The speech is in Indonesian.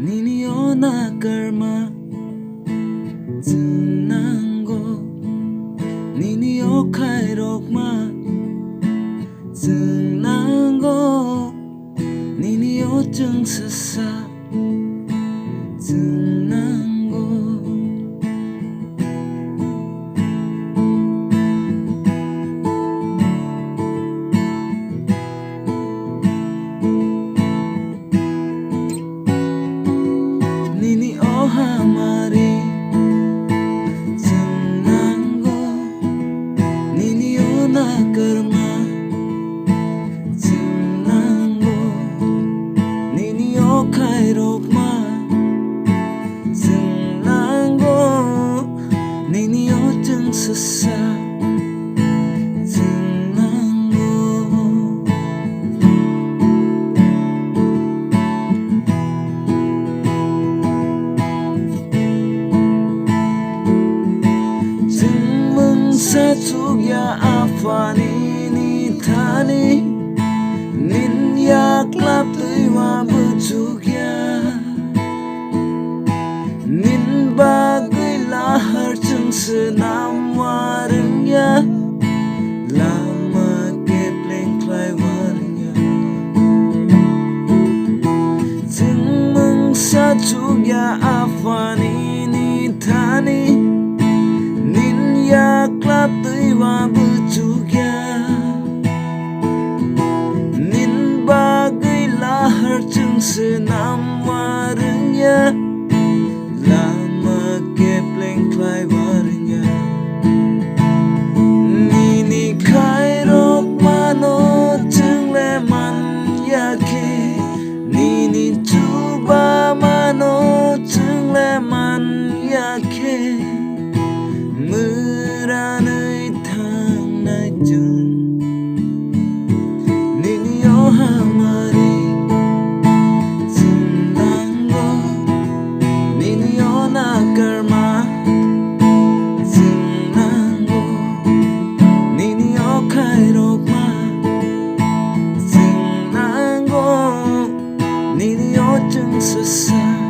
Nini ona karma Zunango Nini o kairokma Zunango Nini o jung sasa Zunango Nini o hamari Zunango Nini o nakarma Zunango Nini o kairokma Zunango Nini o jung sasa Satugya afani ni thani nin yak lap tuiwa butugya nin bagui lahar chung senam warungya lama kepleng klai warungya jing mung satugya afani ni thani yak lap tuiwa butugya nin bagui lahar chung senam warungya lama kepleng klai warungya nini kairok mano chung leman yake nini tuba mano chung leman yake Meranai tanai jun Nini o hamari Zunango Nini o nakarma Zunango Nini o kairokma Zunango Nini o jung sasa